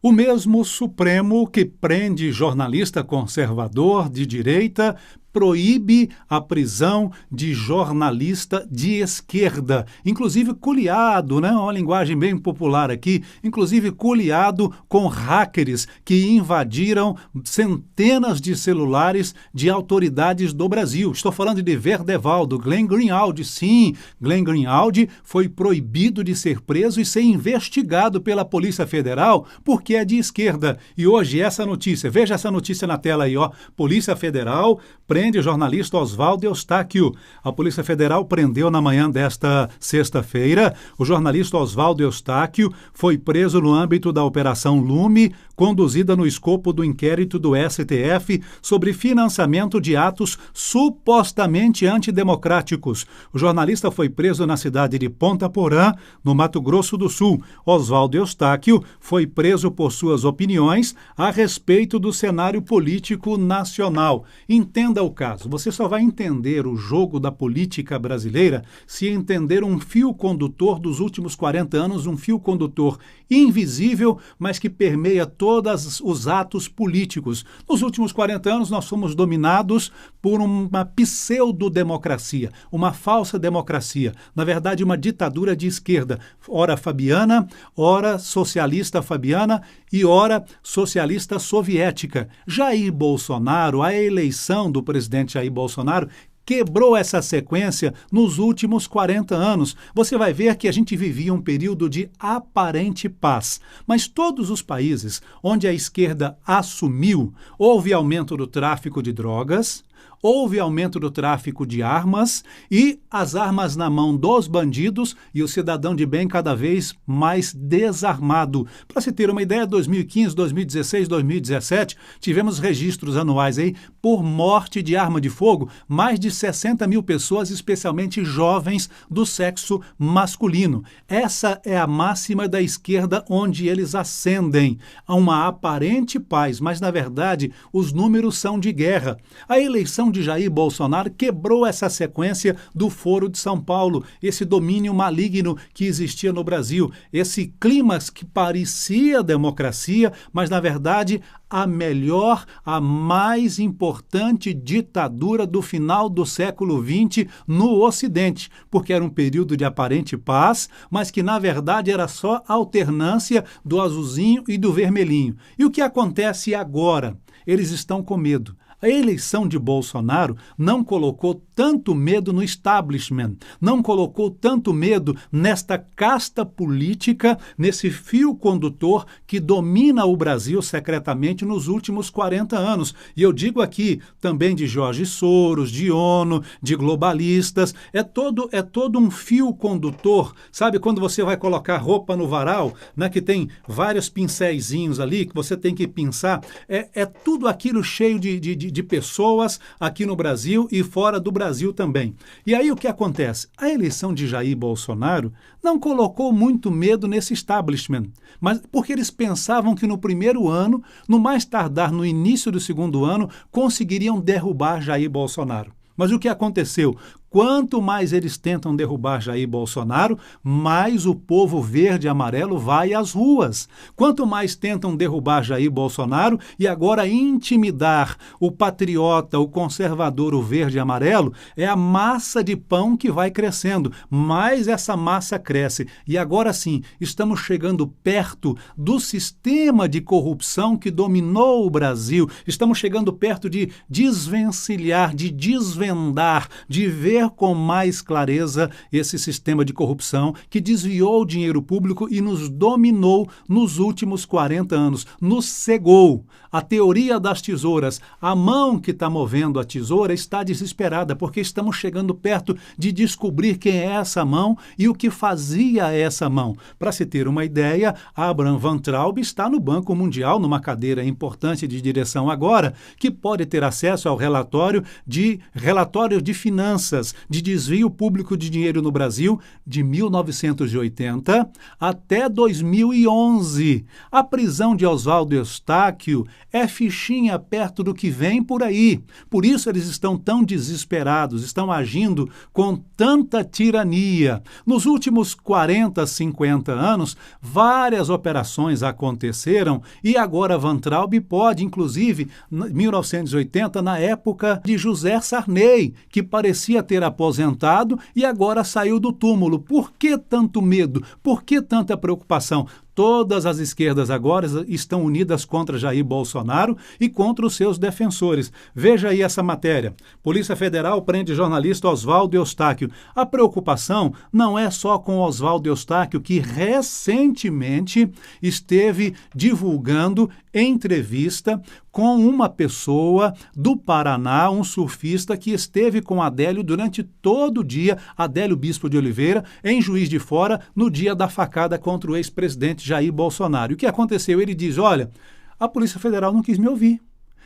O mesmo Supremo que prende jornalista conservador de direita proíbe a prisão de jornalista de esquerda, inclusive culiado, né? Uma linguagem bem popular aqui, inclusive culiado com hackers que invadiram centenas de celulares de autoridades do Brasil. Estou falando de Verdevaldo, Glenn Greenwald. Sim, Glenn Greenwald foi proibido de ser preso e ser investigado pela Polícia Federal porque é de esquerda. E hoje essa notícia, veja essa notícia na tela aí, ó. Polícia Federal prende o jornalista Oswaldo Eustáquio. A Polícia Federal prendeu na manhã desta sexta-feira. O jornalista Oswaldo Eustáquio foi preso no âmbito da Operação Lume, conduzida no escopo do inquérito do STF sobre financiamento de atos supostamente antidemocráticos. O jornalista foi preso na cidade de Ponta Porã, no Mato Grosso do Sul. Oswaldo Eustáquio foi preso por suas opiniões a respeito do cenário político nacional. Entenda o caso. Você só vai entender o jogo da política brasileira se entender um fio condutor dos últimos 40 anos, um fio condutor invisível, mas que permeia todos os atos políticos. Nos últimos 40 anos, nós fomos dominados por uma pseudodemocracia, uma falsa democracia, na verdade, uma ditadura de esquerda, ora fabiana, ora socialista fabiana e ora socialista soviética. Jair Bolsonaro, a eleição do presidente Jair Bolsonaro, quebrou essa sequência nos últimos 40 anos. Você vai ver que a gente vivia um período de aparente paz. Mas todos os países onde a esquerda assumiu, houve aumento do tráfico de drogas, houve aumento do tráfico de armas e as armas na mão dos bandidos e o cidadão de bem cada vez mais desarmado. Para se ter uma ideia, 2015, 2016, 2017, tivemos registros anuais aí por morte de arma de fogo, mais de 60 mil pessoas, especialmente jovens do sexo masculino. Essa é a máxima da esquerda onde eles ascendem a uma aparente paz, mas na verdade os números são de guerra. A eleição de Jair Bolsonaro quebrou essa sequência do Foro de São Paulo, esse domínio maligno que existia no Brasil, esse clímax que parecia democracia, mas na verdade a melhor, a mais importante ditadura do final do século XX no Ocidente, porque era um período de aparente paz, mas que na verdade era só alternância do azulzinho e do vermelhinho. E o que acontece agora? Eles estão com medo. A eleição de Bolsonaro não colocou tanto medo no establishment, não colocou tanto medo nesta casta política, nesse fio condutor que domina o Brasil secretamente nos últimos 40 anos. E eu digo aqui também de Jorge Soros, de ONU, de globalistas, é todo um fio condutor. Sabe quando você vai colocar roupa no varal, né, que tem vários pincéizinhos ali que você tem que pinçar? É tudo aquilo cheio de pessoas aqui no Brasil e fora do Brasil também. E aí o que acontece? A eleição de Jair Bolsonaro não colocou muito medo nesse establishment, mas porque eles pensavam que no primeiro ano, no mais tardar no início do segundo ano, conseguiriam derrubar Jair Bolsonaro. Mas o que aconteceu? Quanto mais eles tentam derrubar Jair Bolsonaro, mais o povo verde e amarelo vai às ruas. Quanto mais tentam derrubar Jair Bolsonaro e agora intimidar o patriota, o conservador, o verde e amarelo, é a massa de pão que vai crescendo. Mais essa massa cresce. E agora sim, estamos chegando perto do sistema de corrupção que dominou o Brasil. Estamos chegando perto de desvencilhar, de desvendar, de ver com mais clareza esse sistema de corrupção que desviou o dinheiro público e nos dominou nos últimos 40 anos, nos cegou. A teoria das tesouras, a mão que está movendo a tesoura está desesperada porque estamos chegando perto de descobrir quem é essa mão e o que fazia essa mão. Para se ter uma ideia, Abraham Van Traub está no Banco Mundial, numa cadeira importante de direção agora, que pode ter acesso ao relatório de finanças provas de desvio público de dinheiro no Brasil de 1980 até 2011. A prisão de Oswaldo Eustáquio é fichinha perto do que vem por aí. Por isso eles estão tão desesperados, estão agindo com tanta tirania. Nos últimos 40, 50 anos, várias operações aconteceram e agora Van Traub pode, inclusive, em 1980, na época de José Sarney, que parecia ter aposentado e agora saiu do túmulo. Por que tanto medo? Por que tanta preocupação? Todas as esquerdas agora estão unidas contra Jair Bolsonaro e contra os seus defensores. Veja aí essa matéria. Polícia Federal prende jornalista Oswaldo Eustáquio. A preocupação não é só com Oswaldo Eustáquio, que recentemente esteve divulgando entrevista com uma pessoa do Paraná, um surfista que esteve com Adélio durante todo o dia, Adélio Bispo de Oliveira, em Juiz de Fora, no dia da facada contra o ex-presidente Jair Bolsonaro. E o que aconteceu? Ele diz, olha, a Polícia Federal não quis me ouvir.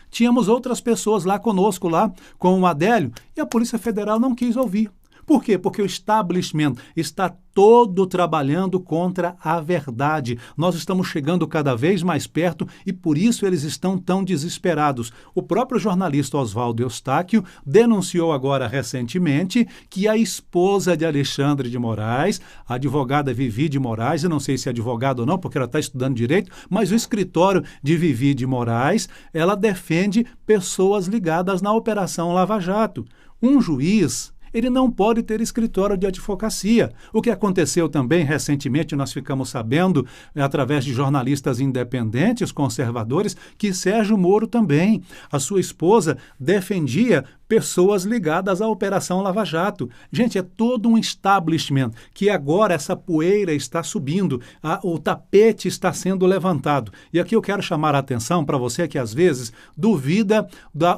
Tínhamos outras pessoas lá conosco, lá com o Adélio, e a Polícia Federal não quis ouvir. Por quê? Porque o establishment está todo trabalhando contra a verdade. Nós estamos chegando cada vez mais perto e por isso eles estão tão desesperados. O próprio jornalista Oswaldo Eustáquio denunciou agora recentemente que a esposa de Alexandre de Moraes, a advogada Vivi de Moraes, eu não sei se é advogada ou não, porque ela está estudando direito, mas o escritório de Vivi de Moraes, ela defende pessoas ligadas na Operação Lava Jato. Um juiz, ele não pode ter escritório de advocacia. O que aconteceu também recentemente, nós ficamos sabendo, através de jornalistas independentes, conservadores, que Sérgio Moro também, a sua esposa, defendia pessoas ligadas à Operação Lava Jato. Gente, é todo um establishment que agora essa poeira está subindo, o tapete está sendo levantado. E aqui eu quero chamar a atenção para você que às vezes duvida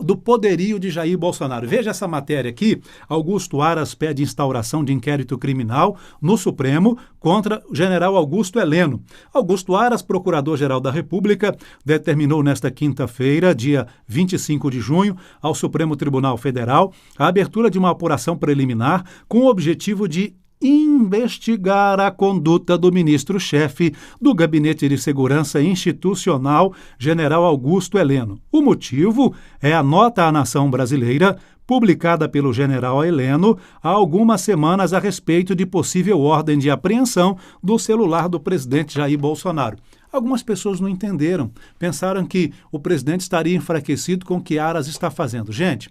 do poderio de Jair Bolsonaro. Veja essa matéria aqui. Augusto Aras pede instauração de inquérito criminal no Supremo contra o general Augusto Heleno. Augusto Aras, procurador-geral da República, determinou nesta quinta-feira, dia 25 de junho, ao Supremo Tribunal Federal a abertura de uma apuração preliminar com o objetivo de investigar a conduta do ministro-chefe do Gabinete de Segurança Institucional, general Augusto Heleno. O motivo é a nota à nação brasileira publicada pelo general Heleno há algumas semanas a respeito de possível ordem de apreensão do celular do presidente Jair Bolsonaro. Algumas pessoas não entenderam, pensaram que o presidente estaria enfraquecido com o que Aras está fazendo. Gente,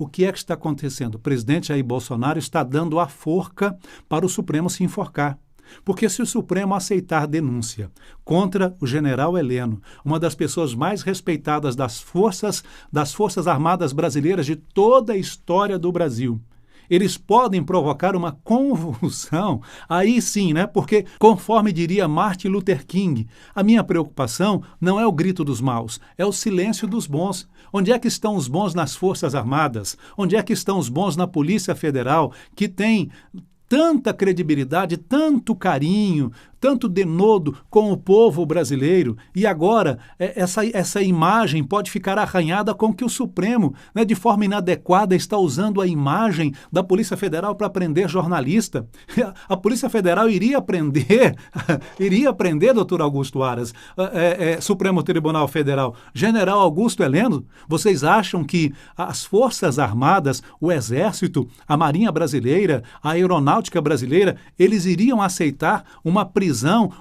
o que é que está acontecendo? O presidente Jair Bolsonaro está dando a forca para o Supremo se enforcar. Porque se o Supremo aceitar denúncia contra o general Heleno, uma das pessoas mais respeitadas das Forças Armadas brasileiras de toda a história do Brasil, eles podem provocar uma convulsão, aí sim, né? Porque, conforme diria Martin Luther King, a minha preocupação não é o grito dos maus, é o silêncio dos bons. Onde é que estão os bons nas Forças Armadas? Onde é que estão os bons na Polícia Federal, que tem tanta credibilidade, tanto carinho, tanto denodo com o povo brasileiro, e agora essa imagem pode ficar arranhada com que o Supremo, né, de forma inadequada, está usando a imagem da Polícia Federal para prender jornalista. A Polícia Federal iria prender, doutor Augusto Aras, Supremo Tribunal Federal, general Augusto Heleno. Vocês acham que as Forças Armadas, o Exército, a Marinha Brasileira, a Aeronáutica Brasileira, eles iriam aceitar uma prisão,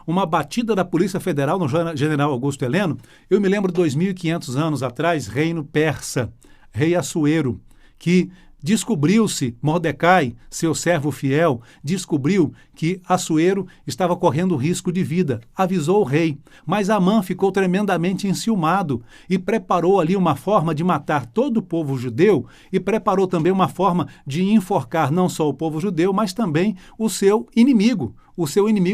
uma batida da Polícia Federal no general Augusto Heleno? Eu me lembro de 2.500 anos atrás, reino persa, rei Assuero, que descobriu-se, Mordecai, seu servo fiel, descobriu que Assuero estava correndo risco de vida, avisou o rei, mas Amã ficou tremendamente enciumado e preparou ali uma forma de matar todo o povo judeu e preparou também uma forma de enforcar não só o povo judeu, mas também o seu inimigo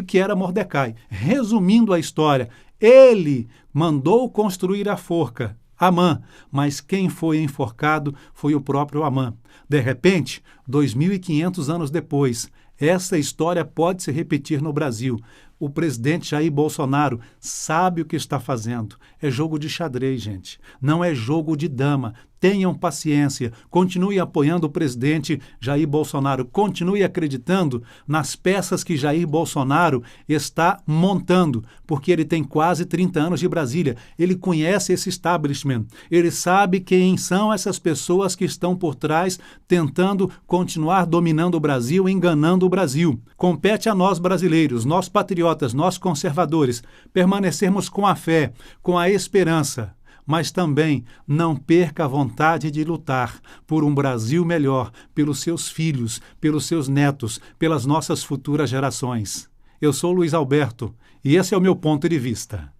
que era Mordecai. Resumindo a história, ele mandou construir a forca, Amã, mas quem foi enforcado foi o próprio Amã. De repente, 2.500 anos depois, essa história pode se repetir no Brasil. O presidente Jair Bolsonaro sabe o que está fazendo. É jogo de xadrez, gente. Não é jogo de dama. Tenham paciência, continue apoiando o presidente Jair Bolsonaro, continue acreditando nas peças que Jair Bolsonaro está montando, porque ele tem quase 30 anos de Brasília, ele conhece esse establishment, ele sabe quem são essas pessoas que estão por trás tentando continuar dominando o Brasil, enganando o Brasil. Compete a nós brasileiros, nós patriotas, nós conservadores, permanecermos com a fé, com a esperança, mas também não perca a vontade de lutar por um Brasil melhor, pelos seus filhos, pelos seus netos, pelas nossas futuras gerações. Eu sou Luiz Alberto e esse é o meu ponto de vista.